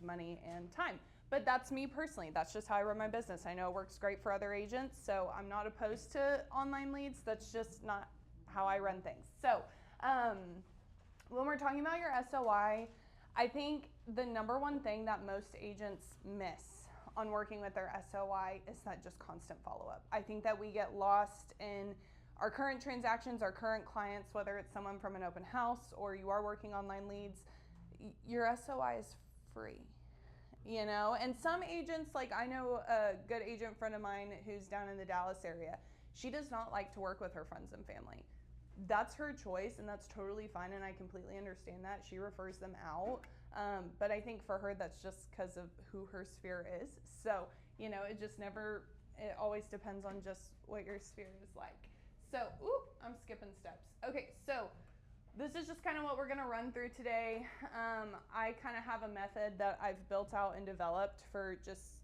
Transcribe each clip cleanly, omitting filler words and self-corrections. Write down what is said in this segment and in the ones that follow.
of money and time. But that's me personally. That's just how I run my business. I know it works great for other agents, so I'm not opposed to online leads. That's just not how I run things. So when we're talking about your SOI, I think the number one thing that most agents miss on working with their SOI is that just constant follow-up. I think that we get lost in our current transactions, our current clients, whether it's someone from an open house or you are working online leads, your SOI is free. You know, and some agents, like I know a good agent friend of mine who's down in the Dallas area, she does not like to work with her friends and family. That's her choice, and that's totally fine, and I completely understand that. She refers them out, but I think for her, that's just because of who her sphere is. So, you know, it always depends on just what your sphere is like. So, I'm skipping steps. Okay, so this is just kind of what we're gonna run through today. I kind of have a method that I've built out and developed for just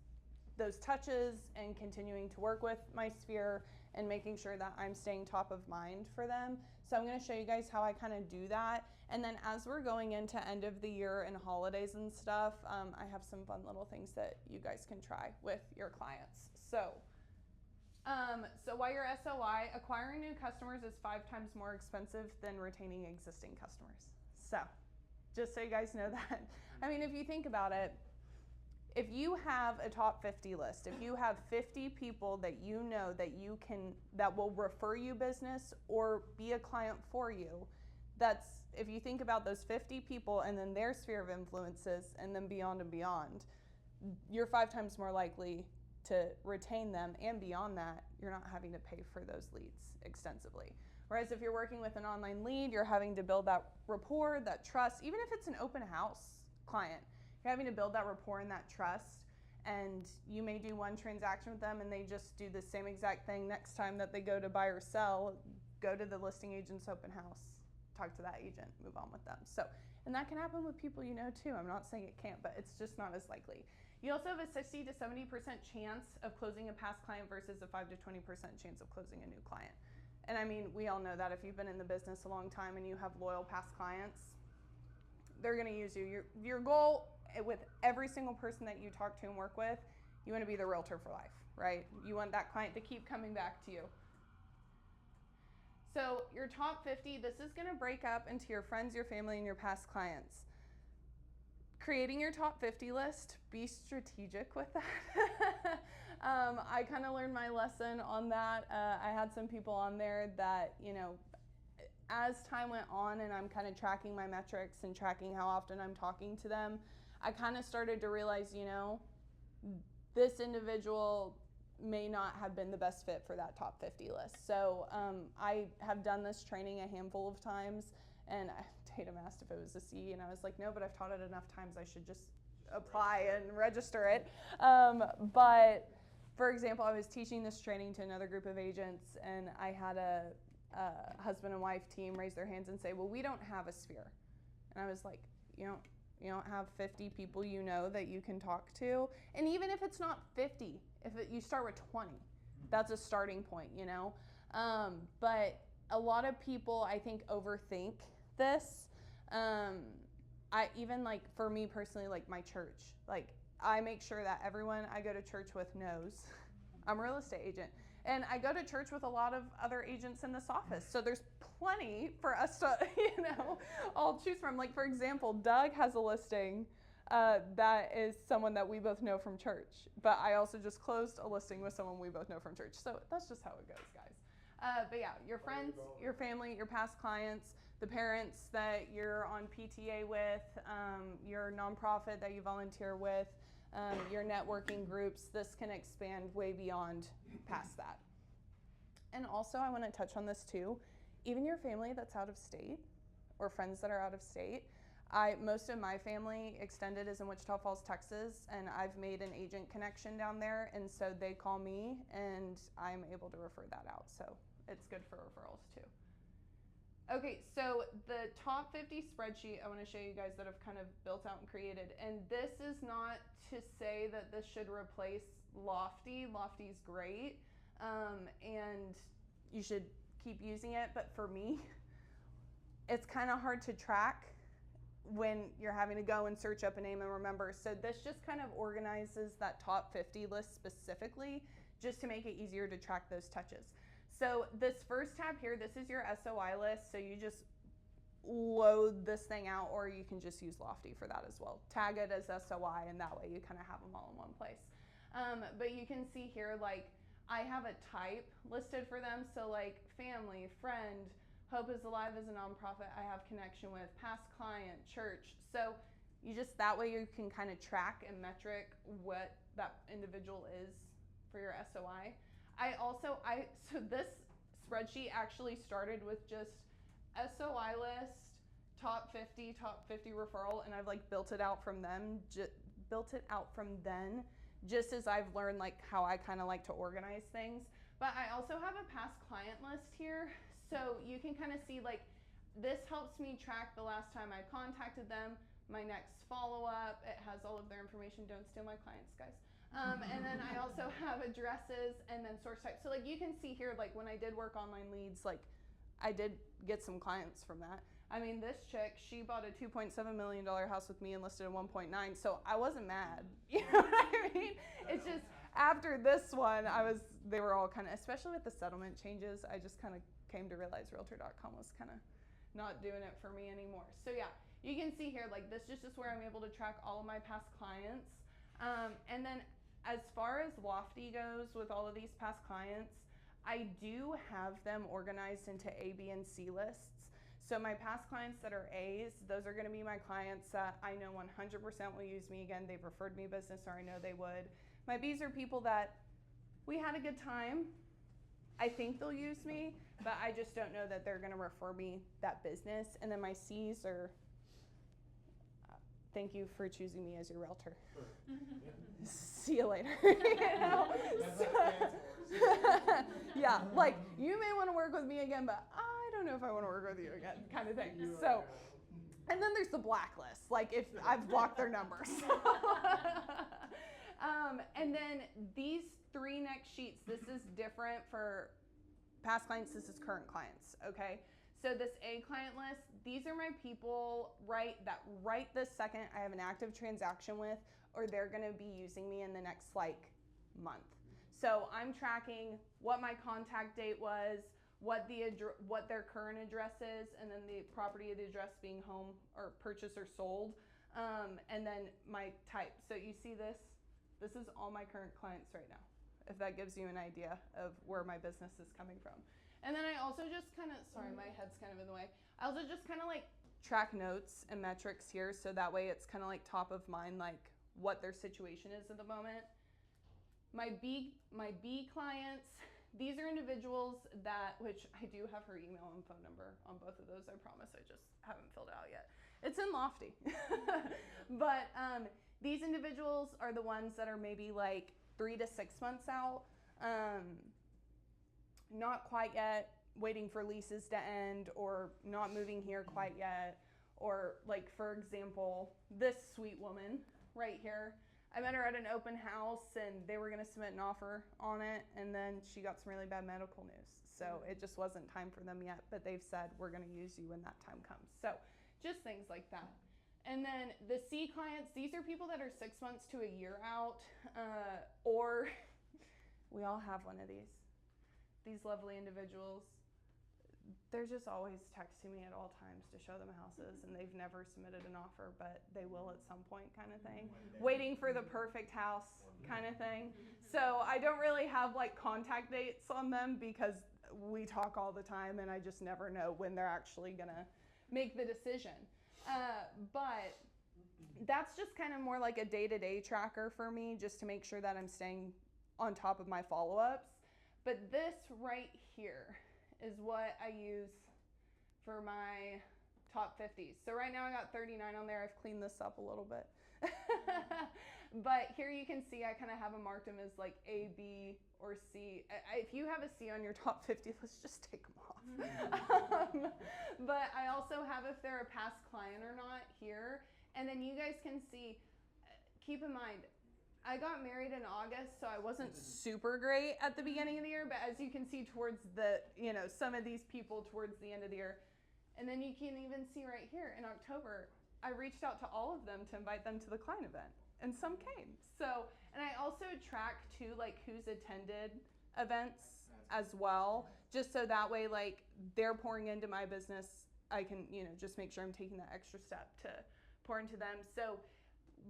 those touches and continuing to work with my sphere and making sure that I'm staying top of mind for them. So I'm gonna show you guys how I kind of do that. And then as we're going into end of the year and holidays and stuff, I have some fun little things that you guys can try with your clients. So while your SOI, acquiring new customers is 5 times more expensive than retaining existing customers. So just so you guys know that. I mean, if you think about it, if you have a top 50 list, if you have 50 people that you know that will refer you business or be a client for you, if you think about those 50 people and then their sphere of influences and then beyond and beyond, you're 5 times more likely to retain them, and beyond that, you're not having to pay for those leads extensively. Whereas if you're working with an online lead, you're having to build that rapport, that trust. Even if it's an open house client, you're having to build that rapport and that trust, and you may do one transaction with them and they just do the same exact thing next time that they go to buy or sell, go to the listing agent's open house, talk to that agent, move on with them. So, and that can happen with people you know too. I'm not saying it can't, but it's just not as likely. You also have a 60 to 70% chance of closing a past client versus a 5 to 20% chance of closing a new client. And I mean, we all know that if you've been in the business a long time and you have loyal past clients, they're gonna use you. Your goal with every single person that you talk to and work with, you wanna be the realtor for life, right? You want that client to keep coming back to you. So your top 50, this is gonna break up into your friends, your family, and your past clients. Creating your top 50 list, be strategic with that. I kind of learned my lesson on that. I had some people on there that, you know, as time went on and I'm kind of tracking my metrics and tracking how often I'm talking to them, I kind of started to realize, you know, this individual may not have been the best fit for that top 50 list. So I have done this training a handful of times, and Tatum asked if it was a C, and I was like, no, but I've taught it enough times, I should just apply and register it. But for example, I was teaching this training to another group of agents, and I had a husband and wife team raise their hands and say, well, we don't have a sphere. And I was like, you don't have 50 people you know that you can talk to. And even if it's not 50, you start with 20, that's a starting point, you know? But a lot of people, I think, overthink this. Even like for me personally, like my church, like I make sure that everyone I go to church with knows I'm a real estate agent. And I go to church with a lot of other agents in this office. So there's plenty for us to, all choose from. Like, for example, Doug has a listing that is someone that we both know from church. But I also just closed a listing with someone we both know from church. So that's just how it goes, guys. But yeah, your friends, your family, your past clients, the parents that you're on PTA with, your nonprofit that you volunteer with, your networking groups, this can expand way beyond past that. And also, I want to touch on this too, even your family that's out of state or friends that are out of state. Most of my family extended is in Wichita Falls, Texas, and I've made an agent connection down there, and so they call me and I'm able to refer that out. So it's good for referrals too. Okay, so the top 50 spreadsheet I want to show you guys that I've kind of built out and created. And this is not to say that this should replace Lofty. Lofty's great, and you should keep using it. But for me, it's kind of hard to track when you're having to go and search up a name and remember. So this just kind of organizes that top 50 list specifically just to make it easier to track those touches. So this first tab here, this is your SOI list. So you just load this thing out, or you can just use Lofty for that as well. Tag it as SOI, and that way you kind of have them all in one place. But you can see here, like, I have a type listed for them. So like family, friend, Hope is Alive is a nonprofit I have connection with, past client, church. So you just, that way you can kind of track and metric what that individual is for your SOI. So this spreadsheet actually started with just SOI list, top 50 referral, and I've like built it out from then, just as I've learned like how I kind of like to organize things. But I also have a past client list here. So you can kind of see, like, this helps me track the last time I contacted them, my next follow-up. It has all of their information. Don't steal my clients, guys. And then I also have addresses and then source type. So like you can see here, like when I did work online leads, like I did get some clients from that. I mean, this chick, she bought a $2.7 million house with me and listed at 1.9. So I wasn't mad. You know what I mean? It's just after this one, they were all kind of, especially with the settlement changes, I just kind of came to realize realtor.com was kind of not doing it for me anymore. So yeah, you can see here, like this is just where I'm able to track all of my past clients. And then as far as Lofty goes with all of these past clients, I do have them organized into A, B, and C lists. So my past clients that are A's, those are gonna be my clients that I know 100% will use me again. They've referred me business, or I know they would. My B's are people that we had a good time. I think they'll use me, but I just don't know that they're gonna refer me that business. And then my C's are, thank you for choosing me as your realtor. See you later. You know? Yeah, like you may want to work with me again, but I don't know if I want to work with you again, kind of thing. So, and then there's the blacklist, like if I've blocked their numbers. And then these three next sheets, this is different for past clients, this is current clients, okay? So this A client list, these are my people right this second I have an active transaction with, or they're gonna be using me in the next like month. So I'm tracking what my contact date was, what their current address is, and then the property of the address being home or purchased or sold, and then my type. So you see this is all my current clients right now, if that gives you an idea of where my business is coming from. And then I also just kind of, sorry, my head's kind of in the way. I also just kind of like track notes and metrics here, so that way it's kind of like top of mind, like what their situation is at the moment. My B clients, these are individuals that, which I do have her email and phone number on both of those, I promise, I just haven't filled it out yet. It's in Lofty. But these individuals are the ones that are maybe like 3 to 6 months out, not quite yet, waiting for leases to end, or not moving here quite yet. Or like, for example, this sweet woman right here, I met her at an open house and they were gonna submit an offer on it, and then she got some really bad medical news. So it just wasn't time for them yet, but they've said we're gonna use you when that time comes. So just things like that. And then the C clients, these are people that are 6 months to a year out, or we all have one of these lovely individuals. They're just always texting me at all times to show them houses, and they've never submitted an offer, but they will at some point, kind of thing. Waiting for the perfect house, kind of thing. So I don't really have like contact dates on them because we talk all the time, and I just never know when they're actually gonna make the decision. But that's just kind of more like a day-to-day tracker for me, just to make sure that I'm staying on top of my follow-ups. But this right here is what I use for my top 50s. So right now I got 39 on there. I've cleaned this up a little bit. But here you can see I kind of have them marked them as like A, B, or C. If you have a C on your top 50, let's just take them off. But I also have if they're a past client or not here. And then you guys can see, keep in mind, I got married in August, so I wasn't super great at the beginning of the year, but as you can see towards the, you know, some of these people towards the end of the year. And then you can even see right here in October, I reached out to all of them to invite them to the client event, and some came. So, and I also track too, like who's attended events as well, just so that way, like they're pouring into my business, I can, just make sure I'm taking that extra step to pour into them. So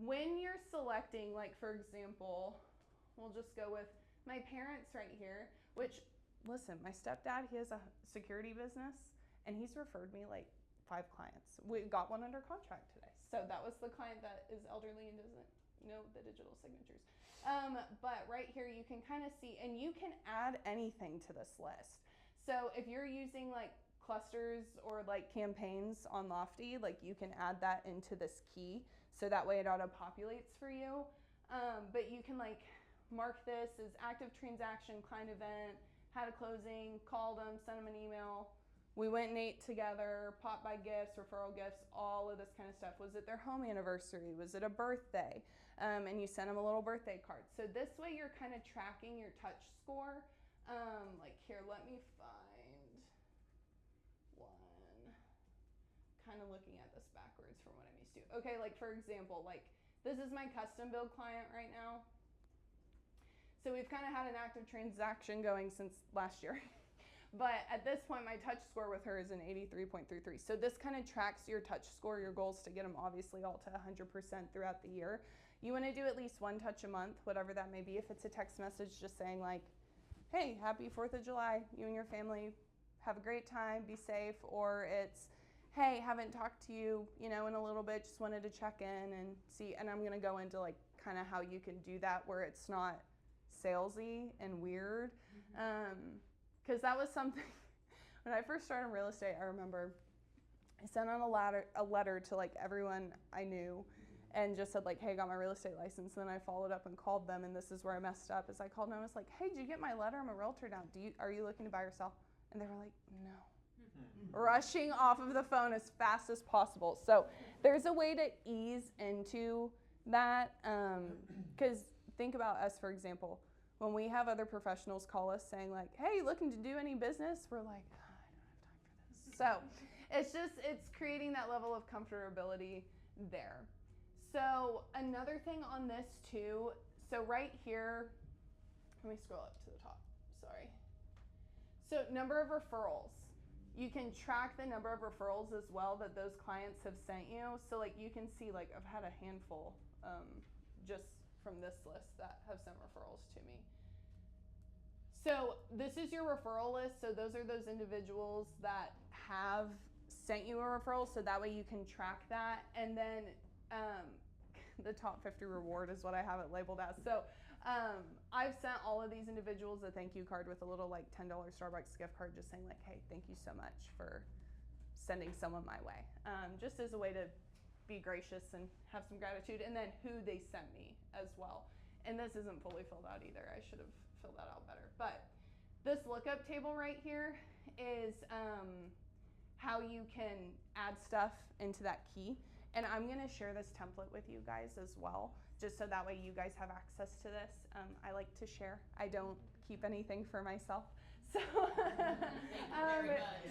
when you're selecting, like for example, we'll just go with my parents right here, which, listen, my stepdad, he has a security business, and he's referred me like 5 clients. We got one under contract today. So that was the client that is elderly and doesn't know the digital signatures. But right here you can kind of see, and you can add anything to this list. So if you're using like clusters or like campaigns on Lofty, like you can add that into this key. So that way it auto-populates for you. But you can like mark this as active transaction, client event, had a closing, called them, sent them an email. We went and ate together, popped by gifts, referral gifts, all of this kind of stuff. Was it their home anniversary? Was it a birthday? And you sent them a little birthday card. So this way you're kind of tracking your touch score. Like here, let me find one. Kind of looking at this backwards from what I'm used to. Okay, like for example, like this is my custom build client right now. So we've kind of had an active transaction going since last year. But at this point, my touch score with her is an 83.33. So this kind of tracks your touch score, your goals to get them obviously all to 100% throughout the year. You want to do at least 1 touch a month, whatever that may be. If it's a text message just saying like, hey, happy 4th of July, you and your family have a great time, be safe. Or it's, hey, haven't talked to you, in a little bit, just wanted to check in and see. And I'm going to go into like kind of how you can do that where it's not salesy and weird. Because that was something, when I first started in real estate, I remember I sent on a letter to like everyone I knew and just said like, hey, I got my real estate license. And then I followed up and called them, and this is where I messed up, is I called them and I was like, hey, did you get my letter? I'm a realtor now. Are you looking to buy or sell? And they were like, no. Rushing off of the phone as fast as possible. So there's a way to ease into that, because think about us, for example. When we have other professionals call us saying like, hey, looking to do any business? We're like, I don't have time for this. So it's creating that level of comfortability there. So another thing on this too, so right here, let me scroll up to the top, sorry. So number of referrals. You can track the number of referrals as well that those clients have sent you. So like you can see like I've had a handful just from this list that have sent referrals to me. So this is your referral list. So those are those individuals that have sent you a referral. So that way you can track that. And then the top 50 reward is what I have it labeled as. So I've sent all of these individuals a thank you card with a little like $10 Starbucks gift card just saying like, hey, thank you so much for sending someone my way. Just as a way to be gracious and have some gratitude, and then who they sent me as well. And this isn't fully filled out either. I should have filled that out better. But this lookup table right here is how you can add stuff into that key. And I'm going to share this template with you guys as well, just so that way you guys have access to this. I like to share. I don't keep anything for myself. So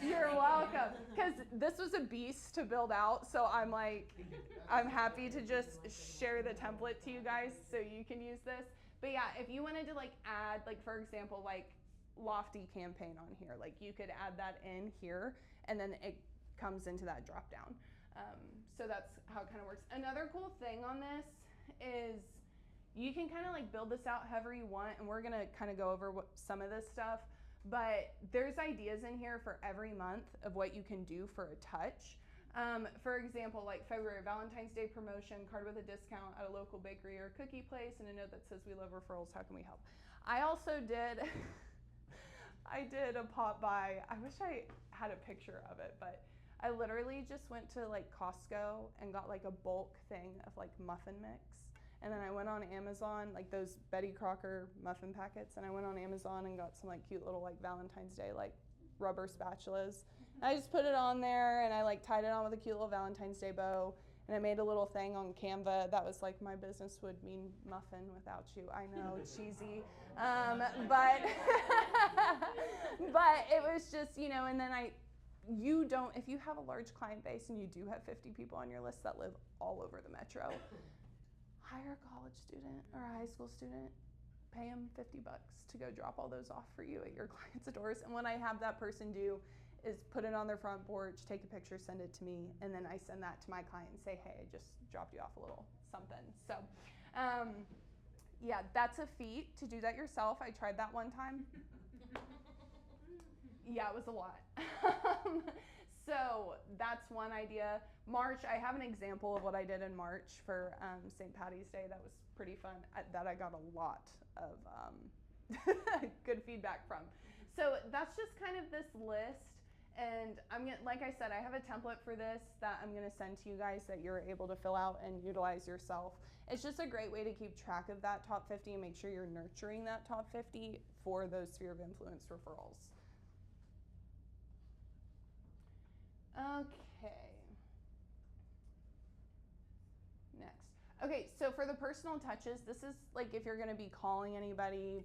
you're welcome. Because this was a beast to build out. So I'm like, I'm happy to just share the template to you guys so you can use this. But yeah, if you wanted to like add, like for example, like Lofty campaign on here, like you could add that in here and then it comes into that drop down. So that's how it kind of works. Another cool thing on this is you can kind of like build this out however you want, and we're gonna kind of go over some of this stuff, but there's ideas in here for every month of what you can do for a touch. For example, like February, Valentine's Day promotion, card with a discount at a local bakery or cookie place, and a note that says we love referrals, how can we help? I also did, I did a pop by, I wish I had a picture of it, but I literally just went to like Costco and got like a bulk thing of like muffin mix. And then I went on Amazon, like those Betty Crocker muffin packets, and I went on Amazon and got some like cute little like Valentine's Day like rubber spatulas. And I just put it on there and I like tied it on with a cute little Valentine's Day bow. And I made a little thing on Canva that was like, my business would mean muffin without you. I know, cheesy. But it was just, and then I if you have a large client base and you do have 50 people on your list that live all over the metro, hire a college student or a high school student, pay them $50 to go drop all those off for you at your clients' doors. And what I have that person do is put it on their front porch, take a picture, send it to me, and then I send that to my client and say, hey, I just dropped you off a little something. So, yeah, that's a feat to do that yourself. I tried that one time. Yeah, it was a lot. So that's one idea. March, I have an example of what I did in March for St. Patty's Day. That was pretty fun. That I got a lot of good feedback from. So that's just kind of this list. And like I said, I have a template for this that I'm gonna send to you guys that you're able to fill out and utilize yourself. It's just a great way to keep track of that top 50 and make sure you're nurturing that top 50 for those sphere of influence referrals. Okay. Next. Okay, so for the personal touches, this is like if you're gonna be calling anybody,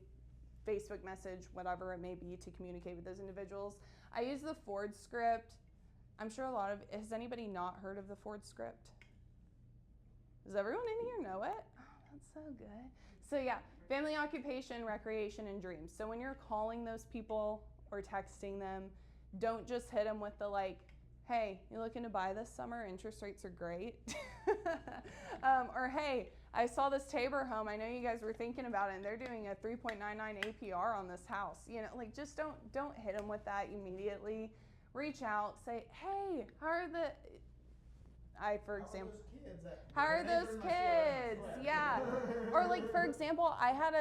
Facebook message, whatever it may be, to communicate with those individuals. I use the Ford script. I'm sure has anybody not heard of the Ford script? Does everyone in here know it? Oh, that's so good. So yeah, family, occupation, recreation, and dreams. So when you're calling those people or texting them, don't just hit them with the like, hey, you looking to buy this summer? Interest rates are great. Or hey, I saw this Tabor home. I know you guys were thinking about it, and they're doing a 3.99 APR on this house. You know, like just don't hit them with that immediately. Reach out, say, hey, how are those kids? Yeah. Or like, for example, I had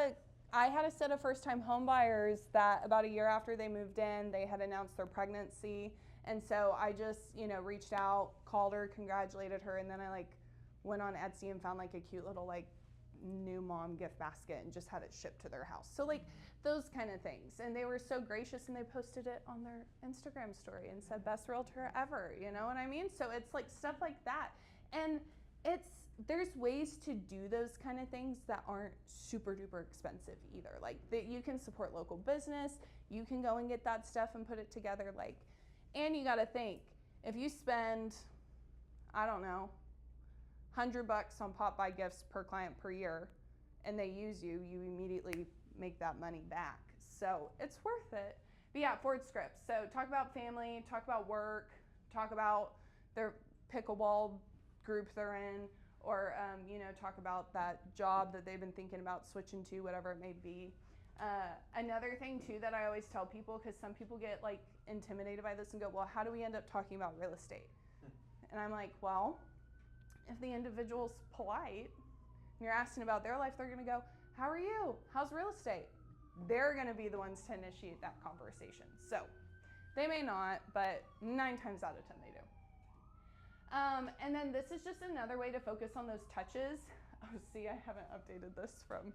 a set of first-time home buyers that about a year after they moved in, they had announced their pregnancy. And so I just, reached out, called her, congratulated her, and then I went on Etsy and found a cute little new mom gift basket and just had it shipped to their house. So those kind of things. And they were so gracious, and they posted it on their Instagram story and said best realtor ever, you know what I mean? So it's stuff like that. And there's ways to do those kind of things that aren't super duper expensive either. That you can support local business, you can go and get that stuff and put it together. And you got to think, if you spend, I don't know, $100 on pop buy gifts per client per year, and they use you, you immediately make that money back. So it's worth it. But yeah, Ford scripts. So talk about family, talk about work, talk about their pickleball group they're in, or talk about that job that they've been thinking about switching to, whatever it may be. Another thing too that I always tell people, because some people get intimidated by this and go, well, how do we end up talking about real estate? And I'm like, well, if the individual's polite and you're asking about their life, they're gonna go, how are you? How's real estate? They're gonna be the ones to initiate that conversation. So they may not, but 9 times out of 10 they do. And then this is just another way to focus on those touches. Oh, see, I haven't updated this from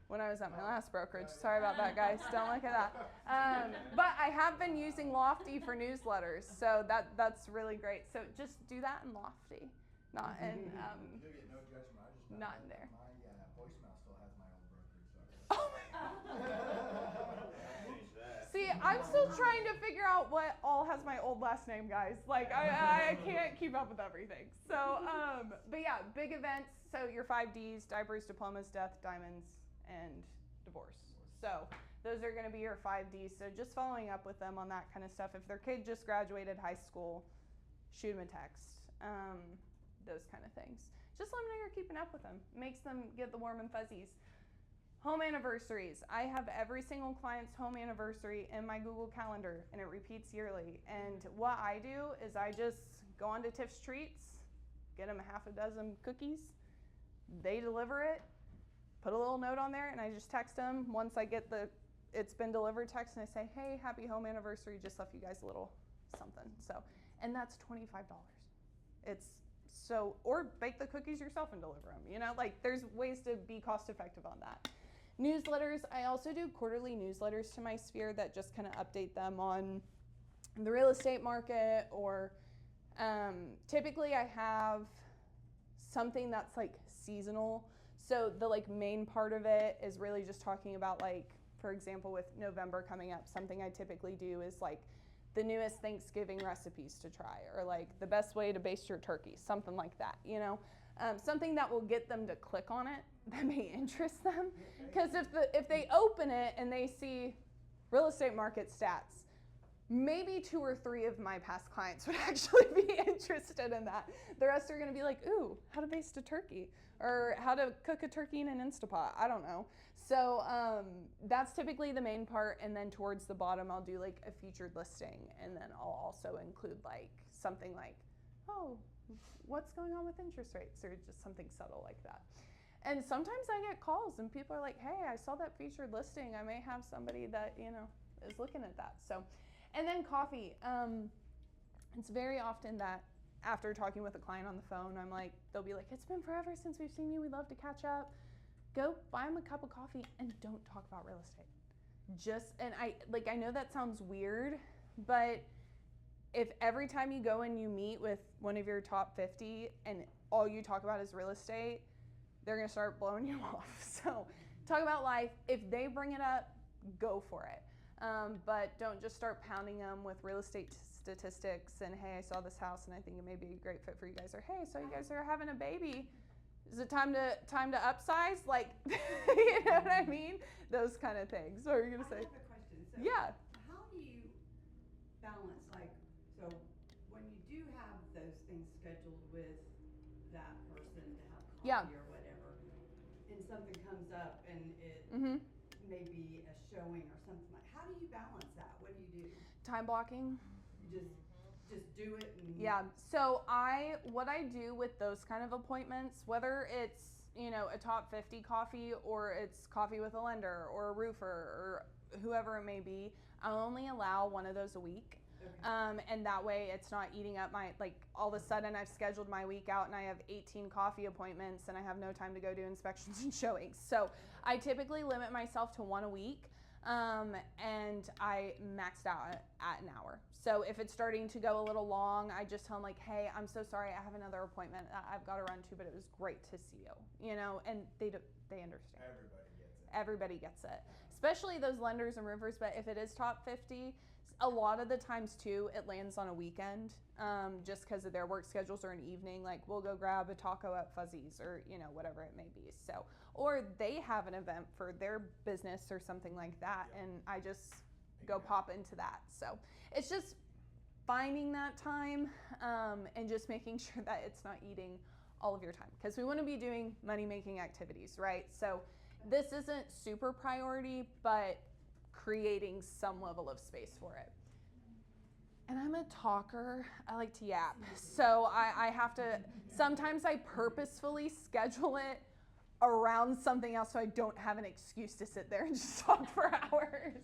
when I was at my last brokerage. Sorry about that, guys. Don't look at that. But I have been using Lofty for newsletters, so that's really great. So just do that in Lofty, not in not in there. My voicemail still has my old brokerage. Oh my God. See, I'm still trying to figure out what all has my old last name, guys. I can't keep up with everything. So, but yeah, big events. So your 5Ds, diapers, diplomas, death, diamonds, and divorce. So those are going to be your 5Ds. So just following up with them on that kind of stuff. If their kid just graduated high school, shoot them a text. Those kind of things. Just let them know you're keeping up with them. Makes them get the warm and fuzzies. Home anniversaries. I have every single client's home anniversary in my Google Calendar, and it repeats yearly. And what I do is I just go on to Tiff's Treats, get them a half a dozen cookies. They deliver it, put a little note on there, and I just text them once I get the it's been delivered text, and I say, hey, happy home anniversary, just left you guys a little something. So, and that's $25. It's so, or bake the cookies yourself and deliver them, there's ways to be cost effective on that. Newsletters, I also do quarterly newsletters to my sphere that just kind of update them on the real estate market, or typically I have something that's seasonal. So the main part of it is really just talking about for example, with November coming up, something I typically do is the newest Thanksgiving recipes to try, or like the best way to baste your turkey, something like that, you know, something that will get them to click on it, that may interest them. Because if they open it and they see real estate market stats, maybe 2 or 3 of my past clients would actually be interested in that. The rest are going to be like, ooh, how to baste a turkey, or how to cook a turkey in an Instapot. I don't know. So that's typically the main part. And then towards the bottom, I'll do like a featured listing. And then I'll also include like something like, oh, what's going on with interest rates, or just something subtle like that. And sometimes I get calls and people are like, hey, I saw that featured listing. I may have somebody that, you know, is looking at that. So, and then coffee. It's very often that after talking with a client on the phone, I'm like, they'll be like, it's been forever since we've seen you. We'd love to catch up. Go buy them a cup of coffee and don't talk about real estate. And I know that sounds weird, but if every time you go and you meet with one of your top 50 and all you talk about is real estate, they're going to start blowing you off. So talk about life. If they bring it up, go for it. But don't just start pounding them with real estate statistics and, hey, I saw this house and I think it may be a great fit for you guys. Or, hey, so you guys are having a baby. Is it time to upsize? Like, you know what I mean? Those kind of things. What are you going to say? I have a question. So Yeah. How do you balance, like, so when you do have those things scheduled with that person to have coffee Yeah. or whatever, and something comes up and it Mm-hmm. may be a showing or something like, how do you balance that? What do you do? Time blocking. You just do it and Yeah. So what I do with those kind of appointments, whether it's, you know, a top 50 coffee or it's coffee with a lender or a roofer or whoever it may be, I'll only allow one of those a week. Okay. And that way it's not eating up my, like, all of a sudden I've scheduled my week out and I have 18 coffee appointments and I have no time to go do inspections and showings. So I typically limit myself to one a week. And I maxed out at an hour. So if it's starting to go a little long, I just tell them like, hey, I'm so sorry, I have another appointment I've got to run to, but it was great to see you, you know, and they understand. Everybody gets it, especially those lenders and roofers. But if it is top 50, a lot of the times too, it lands on a weekend, just because of their work schedules or an evening, like we'll go grab a taco at Fuzzy's or, you know, whatever it may be. So, or they have an event for their business or something like that. Yep. And I just go pop into that. So it's just finding that time, and just making sure that it's not eating all of your time, because we want to be doing money-making activities, right? So this isn't super priority, but creating some level of space for it. And I'm a talker. I like to yap. So I have to, sometimes I purposefully schedule it around something else so I don't have an excuse to sit there and just talk for hours.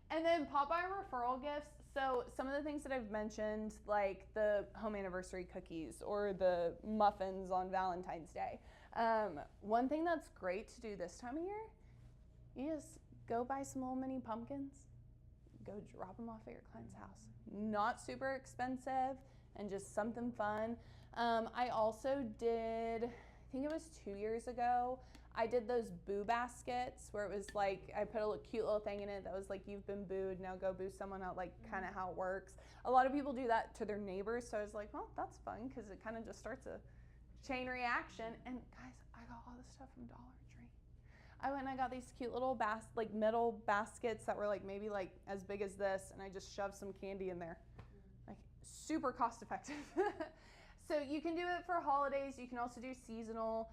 And then pop-by referral gifts. So some of the things that I've mentioned, like the home anniversary cookies or the muffins on Valentine's Day. One thing that's great to do this time of year, you just go buy some little mini pumpkins, go drop them off at your client's house. Not super expensive and just something fun. I also did, I think it was 2 years ago, I did those boo baskets where it was like, I put a cute little thing in it that was like, you've been booed, now go boo someone out, like kind of how it works. A lot of people do that to their neighbors, so I was like, well, that's fun because it kind of just starts a chain reaction. And guys, I got all this stuff from Dollar Tree. I went and I got these cute little metal baskets that were like maybe like as big as this, and I just shoved some candy in there. Like super cost effective. So you can do it for holidays. You can also do seasonal.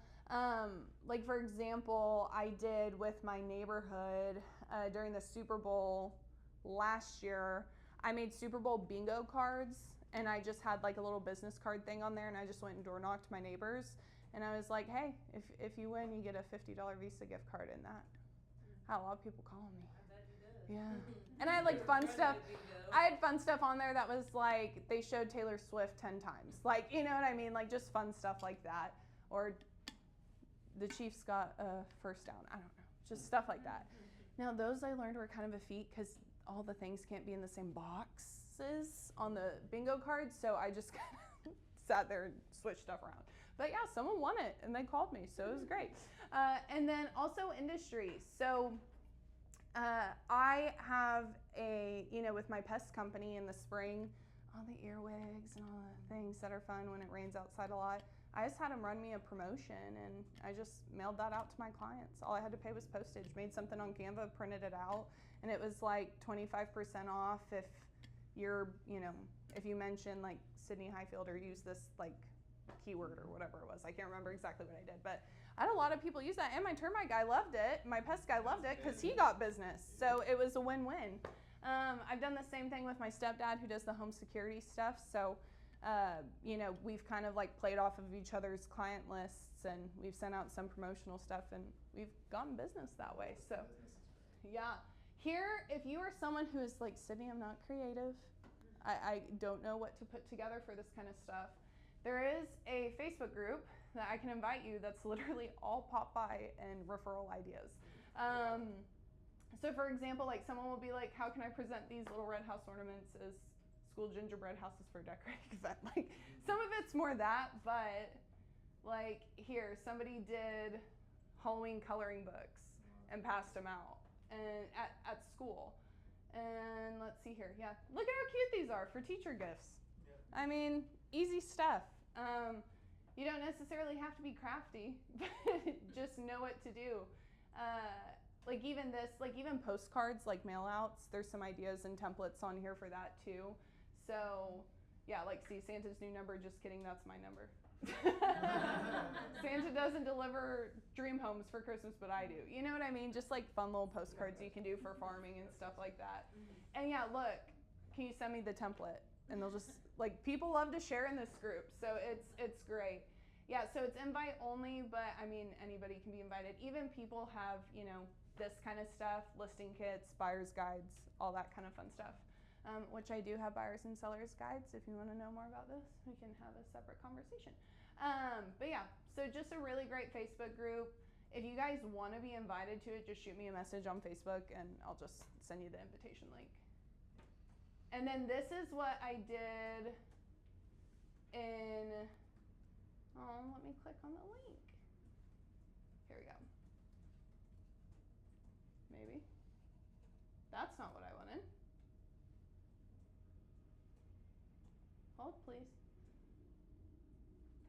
Like for example, I did with my neighborhood during the Super Bowl last year. I made Super Bowl bingo cards, and I just had like a little business card thing on there, and I just went and door knocked my neighbors, and I was like, hey, if you win, you get a $50 Visa gift card in that. I had a lot of people calling me. I bet you did. Yeah. And I had like fun stuff. I had fun stuff on there that was like, they showed Taylor Swift 10 times. Like, you know what I mean? Like just fun stuff like that. Or the Chiefs got a first down. I don't know. Just stuff like that. Now those I learned were kind of a feat because all the things can't be in the same boxes on the bingo cards. So I just kind of sat there and switched stuff around. But yeah, someone won it and they called me. So it was great. And then also industry. So I have with my pest company in the spring, all the earwigs and all the things that are fun when it rains outside a lot. I just had them run me a promotion, and I just mailed that out to my clients. All I had to pay was postage. Made something on Canva, printed it out, and it was like 25% off if you're, if you mention like Sydney Highfield or use this like keyword or whatever it was. I can't remember exactly what I did, but I had a lot of people use that, and my termite guy loved it. My pest guy loved it because he got business, so it was a win-win. I've done the same thing with my stepdad who does the home security stuff, so we've kind of like played off of each other's client lists, and we've sent out some promotional stuff, and we've gotten business that way. So yeah, here, if you are someone who is like, Sydney, I'm not creative, I don't know what to put together for this kind of stuff, there is a Facebook group that I can invite you that's literally all pop by and referral ideas. So for example, like someone will be like, how can I present these little red house ornaments as school gingerbread houses for a decorating event? Like some of it's more that, but like here, somebody did Halloween coloring books and passed them out and at school. And let's see here, yeah, look at how cute these are for teacher gifts. I mean, easy stuff. You don't necessarily have to be crafty, but just know what to do. Like even postcards, like mail outs, there's some ideas and templates on here for that too. So yeah, like see, Santa's new number, just kidding, that's my number. Santa doesn't deliver dream homes for Christmas, but I do. You know what I mean? Just like fun little postcards you can do for farming and stuff like that. And yeah, look, can you send me the template? And they'll just, like, people love to share in this group, so it's great. Yeah, so it's invite only, but I mean, anybody can be invited. Even people have, this kind of stuff, listing kits, buyer's guides, all that kind of fun stuff, which I do have buyers and sellers guides. If you want to know more about this, we can have a separate conversation. But yeah, so just a really great Facebook group. If you guys want to be invited to it, just shoot me a message on Facebook, and I'll just send you the invitation link. And then this is what I did in, let me click on the link. Here we go. Maybe. That's not what I wanted. Hold, please.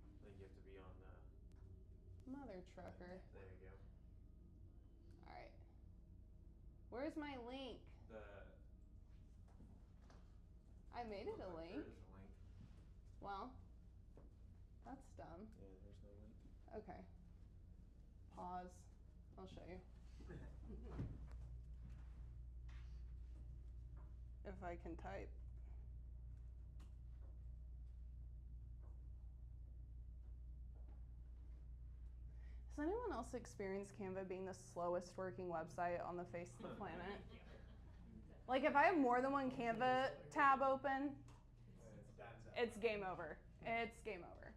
I think you have to be on the... Mother trucker. There you go. All right. Where's my link? I made it a link. There is a link. Well, that's dumb. Yeah, there's no link. Okay. Pause. I'll show you. If I can type. Has anyone else experienced Canva being the slowest working website on the face of the planet? Like if I have more than one Canva tab open, it's game over. It's game over.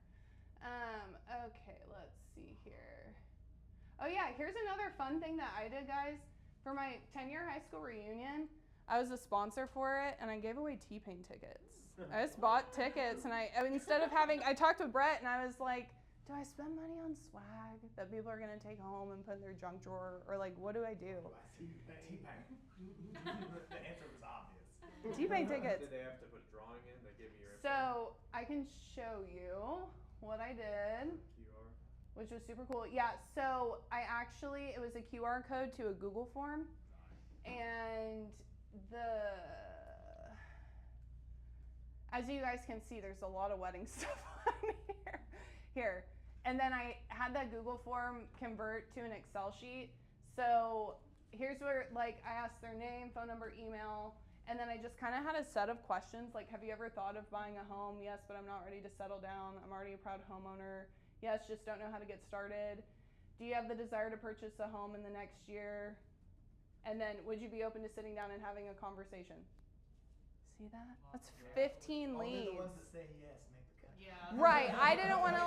Okay, let's see here. Oh yeah, here's another fun thing that I did, guys. For my 10-year high school reunion, I was a sponsor for it, and I gave away T-Pain tickets. I just bought tickets, and I talked to Brett, and I was like, do I spend money on swag that people are gonna take home and put in their junk drawer, or like, what do I do? T-Pain. The answer was obvious. T-Pain tickets. Did they have to put a drawing in? They give you your So I can show you what I did, QR. which was super cool. Yeah, so it was a QR code to a Google form, and as you guys can see, there's a lot of wedding stuff on here. And then I had that Google form convert to an Excel sheet. So here's where, like, I asked their name, phone number, email, and then I just kind of had a set of questions, like, have you ever thought of buying a home? Yes, but I'm not ready to settle down. I'm already a proud homeowner. Yes, just don't know how to get started. Do you have the desire to purchase a home in the next year? And then, would you be open to sitting down and having a conversation? See that? That's 15 leads. Only the ones that say yes make the cut. Yeah. Right. I didn't want to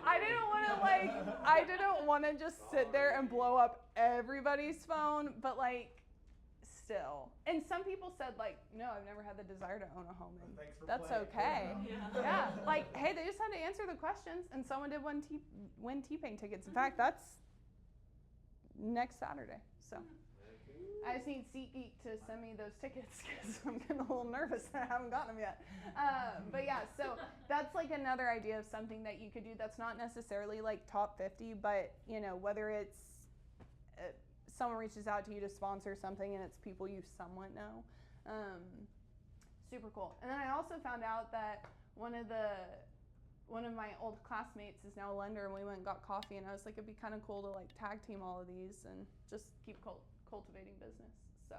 I didn't want to just sit there and blow up everybody's phone, but like still. And some people said like, no, I've never had the desire to own a home, and Thanks for that's playing. okay. Yeah. Yeah. Like, hey, they just had to answer the questions, and someone did win T-Pain tickets. In fact, that's next Saturday. So I just need SeatGeek to send me those tickets because I'm getting a little nervous that I haven't gotten them yet. But yeah, so that's like another idea of something that you could do that's not necessarily like top 50, but you know, whether it's someone reaches out to you to sponsor something and it's people you somewhat know. Super cool. And then I also found out that one of my old classmates is now a lender, and we went and got coffee, and I was like, it'd be kind of cool to like tag team all of these and just keep cultivating business. So,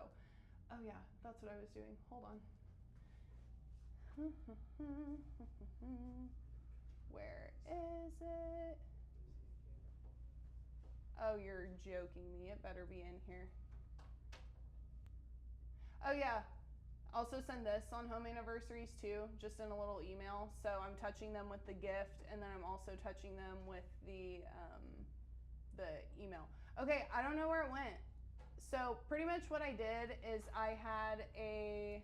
oh yeah, that's what I was doing. Hold on. Where is it? Oh, you're joking me. It better be in here. Oh yeah. Also send this on home anniversaries too, just in a little email. So I'm touching them with the gift, and then I'm also touching them with the email. Okay, I don't know where it went. So pretty much what I did is I had a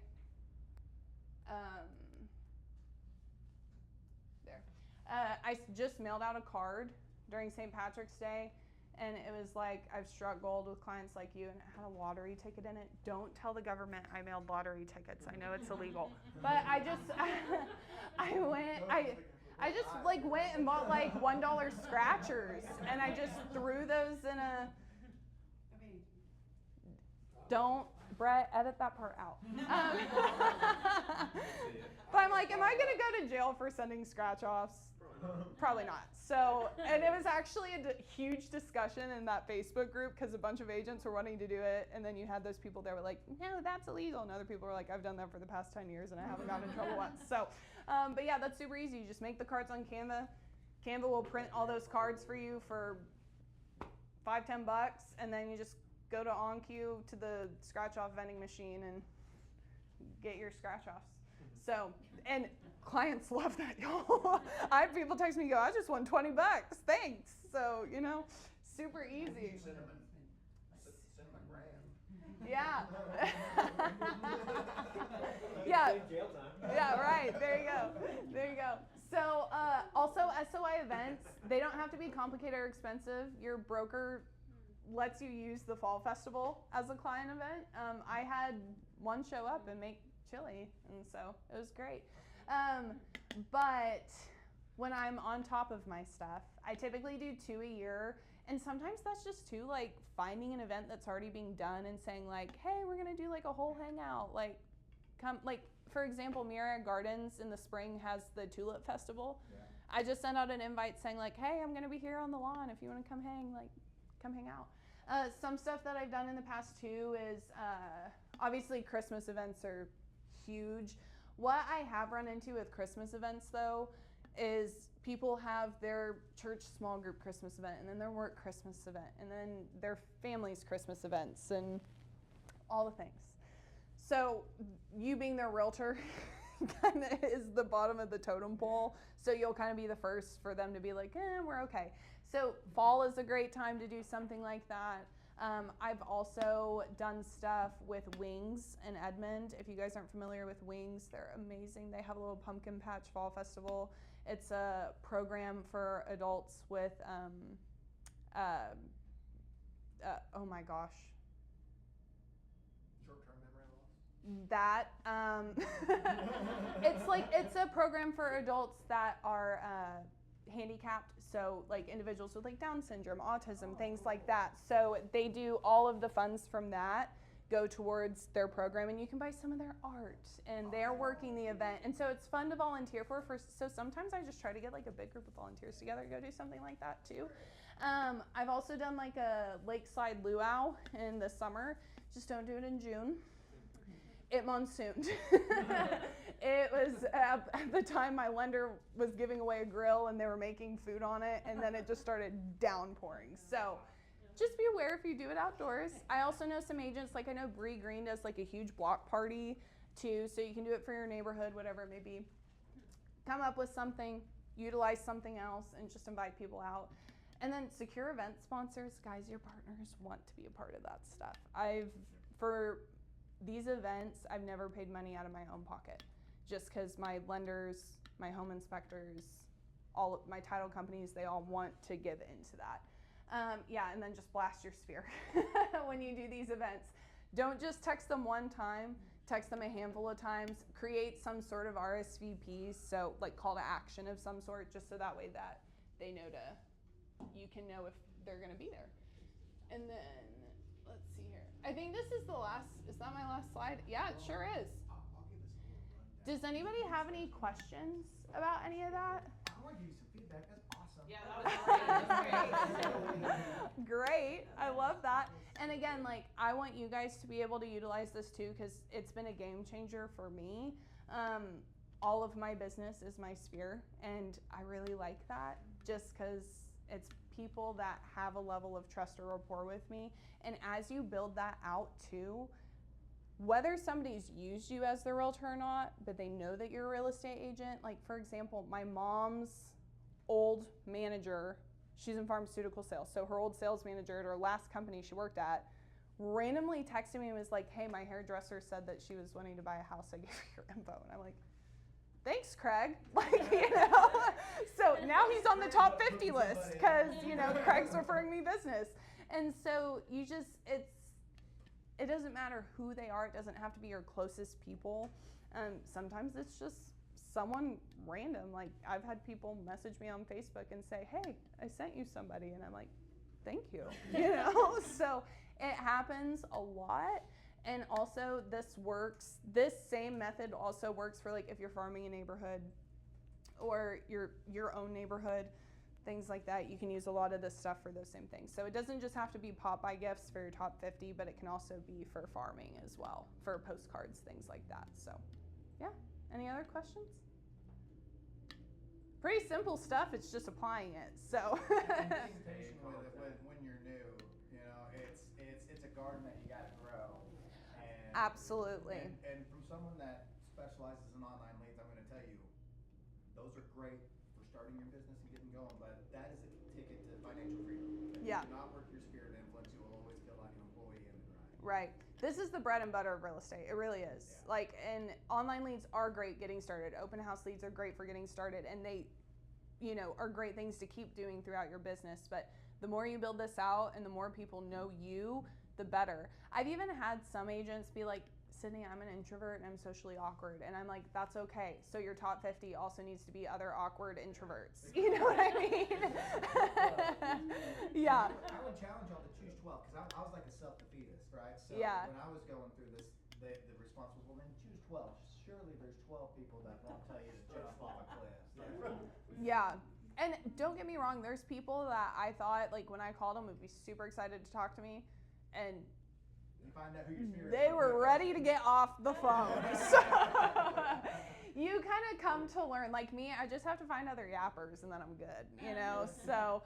I just mailed out a card during St. Patrick's Day, and it was like, I've struck gold with clients like you, and it had a lottery ticket in it. Don't tell the government I mailed lottery tickets. I know it's illegal. But I just, I just like went and bought like $1 scratchers, and I just threw those in a, don't, Brett, edit that part out. But I'm like, am I gonna go to jail for sending scratch offs? Probably not. So, and it was actually a huge discussion in that Facebook group because a bunch of agents were wanting to do it, and then you had those people that were like, no, that's illegal, and other people were like, I've done that for the past 10 years and I haven't gotten in trouble once. So, but yeah, that's super easy. You just make the cards on Canva. Canva will print all those cards for you for $5-10, and then you just go to OnCue to the scratch off vending machine and get your scratch offs. So, and clients love that, y'all. I have people text me and go, I just won $20, thanks. So, you know, super easy. Cinnamon ram. Yeah. Yeah. Jail time. Yeah, right. There you go. There you go. So, also SOI events, they don't have to be complicated or expensive. Your broker lets you use the fall festival as a client event. I had one show up and make chili, and so it was great. But when I'm on top of my stuff, I typically do 2 a year, and sometimes that's just 2, like finding an event that's already being done and saying like, hey, we're gonna do like a whole hangout, like come, like for example, Mira Gardens in the spring has the Tulip Festival. Yeah. I just sent out an invite saying like, hey, I'm gonna be here on the lawn if you wanna come hang, like come hang out. Some stuff that I've done in the past too is obviously Christmas events are huge. What I have run into with Christmas events though is people have their church small group Christmas event, and then their work Christmas event, and then their family's Christmas events, and all the things. So you being their realtor kind of is the bottom of the totem pole, so you'll kind of be the first for them to be like, we're okay. So fall is a great time to do something like that. I've also done stuff with Wings in Edmond. If you guys aren't familiar with Wings, they're amazing. They have a little pumpkin patch fall festival. It's a program for adults with, oh my gosh. Short-term memory loss? It's a program for adults that are handicapped, so like individuals with like Down syndrome, autism, things like that. So they do all of the funds from that go towards their program, and you can buy some of their art, and they're working the event, and so it's fun to volunteer for. So sometimes I just try to get like a big group of volunteers together to go do something like that too. I've also done like a lakeside luau in the summer. Just don't do it in June. It monsooned. It was at the time my lender was giving away a grill and they were making food on it, and then it just started downpouring. So just be aware if you do it outdoors. I also know some agents, like I know Bree Green does like a huge block party too, so you can do it for your neighborhood, whatever it may be. Come up with something, utilize something else, and just invite people out. And then secure event sponsors, guys, your partners want to be a part of that stuff. For these events, I've never paid money out of my own pocket, just because my lenders, my home inspectors, all of my title companies, they all want to give into that. Yeah, and then just blast your sphere when you do these events. Don't just text them one time, text them a handful of times, create some sort of RSVPs, so like call to action of some sort, just so that way that they know you can know if they're gonna be there. And then, let's see here. I think this is is that my last slide? Yeah, it sure is. I'll give us a little rundown. Does anybody have any questions about any of that? I want to give you some feedback. That's awesome. Yeah, that was great. That was great. Great. I love that. And again, like, I want you guys to be able to utilize this too, because it's been a game changer for me. All of my business is my sphere, and I really like that just because it's people that have a level of trust or rapport with me. And as you build that out too, whether somebody's used you as their realtor or not, but they know that you're a real estate agent. Like, for example, my mom's old manager, she's in pharmaceutical sales. So her old sales manager at her last company she worked at randomly texted me and was like, hey, my hairdresser said that she was wanting to buy a house. I gave her your info. And I'm like, thanks, Craig. Like, you know, so now he's on the top 50 list because, you know, Craig's referring me business. And so it doesn't matter who they are. It doesn't have to be your closest people. Sometimes it's just someone random. Like, I've had people message me on Facebook and say, hey, I sent you somebody. And I'm like, thank you. You know, so it happens a lot. And also this same method also works for, like, if you're farming a neighborhood or your own neighborhood, things like that. You can use a lot of this stuff for those same things. So it doesn't just have to be pop-by gifts for your top 50, but it can also be for farming as well, for postcards, things like that. So, yeah. Any other questions? Pretty simple stuff. It's just applying it. So. Being patient with when you're new, you know, it's a garden that you got to grow. And, Absolutely. And from someone that specializes in online leads, I'm going to tell you, those are great for starting your business and getting going, but that is a ticket to financial freedom. If Yeah. you do not work your sphere of influence, you will always feel like an employee in the grind. Right. This is the bread and butter of real estate. It really is. Yeah. Like, and online leads are great getting started. Open house leads are great for getting started, and they, you know, are great things to keep doing throughout your business. But the more you build this out and the more people know you, the better. I've even had some agents be like, Sydney, I'm an introvert and I'm socially awkward. And I'm like, that's okay. So your top 50 also needs to be other awkward introverts. You know what I mean? Yeah. I would challenge y'all to choose 12 because I was like a self-defeatist, right? So Yeah. when I was going through this, the response was, well, then choose 12. Surely there's 12 people that won't tell you to jump off a cliff. Yeah. And don't get me wrong, there's people that I thought, like, when I called them would be super excited to talk to me, and You find out who your spirit they is. were ready to get off the phone. So you kind of come to learn. Like me, I just have to find other yappers and then I'm good, you know? So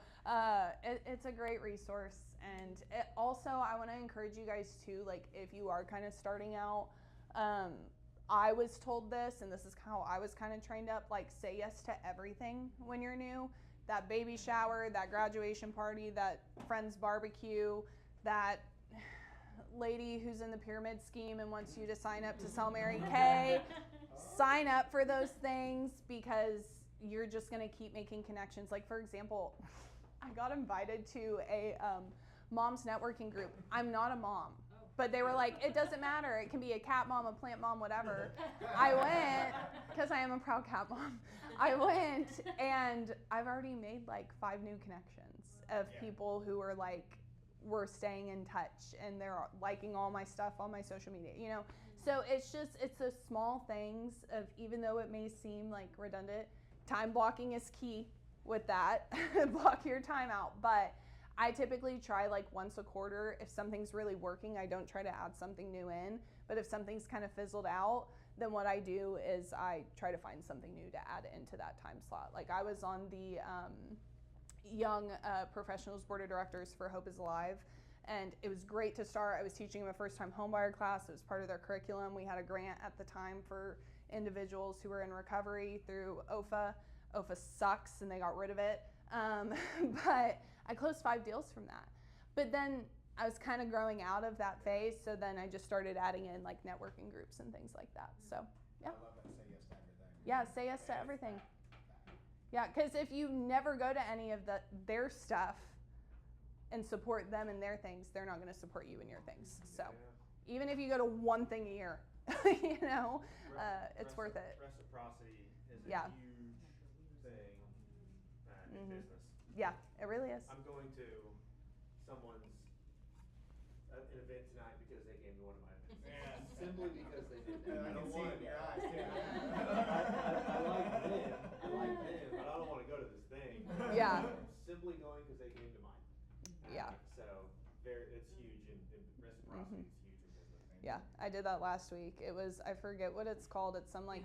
it's a great resource. And also, I want to encourage you guys too, like, if you are kind of starting out, I was told this, and this is how I was kind of trained up, like, say yes to everything when you're new. That baby shower, that graduation party, that friend's barbecue, that lady who's in the pyramid scheme and wants you to sign up to sell Mary Kay. Sign up for those things because you're just going to keep making connections. Like, for example, I got invited to a mom's networking group. I'm not a mom. But they were like, it doesn't matter. It can be a cat mom, a plant mom, whatever. I went, because I am a proud cat mom. I went, and I've already made like 5 new connections of people who are like, we're staying in touch, and they're liking all my stuff on my social media, you know? So it's those small things of, even though it may seem like redundant, time blocking is key with that. Block your time out. But I typically try like once a quarter. If something's really working, I don't try to add something new in. But if something's kind of fizzled out, then what I do is I try to find something new to add into that time slot. Like, I was on the Young Professionals Board of Directors for Hope is Alive, and it was great to start. I was teaching them a first-time homebuyer class. It was part of their curriculum. We had a grant at the time for individuals who were in recovery through OFA. OFA sucks, and they got rid of it. But I closed 5 deals from that. But then I was kind of growing out of that phase, so then I just started adding in like networking groups and things like that. So, yeah. I love that. Say yes to everything. Yeah, say yes to everything. Yeah, because if you never go to any of their stuff, and support them in their things, they're not going to support you in your things. So Yeah. even if you go to one thing a year, you know, it's worth it. Reciprocity is a Yeah. huge thing in Mhm. business. Yeah, it really is. I'm going to someone's an event tonight because they came to one of my events. Yeah. Simply because they did Yeah, that. I don't can see want it in your to. eyes, too. I like them, but I don't want to go to this thing. Yeah. I'm simply going because they came to mine. Yeah. So it's huge in reciprocity. Mhm. It's huge in business. Yeah, I did that last week. It was, I forget what it's called. It's some like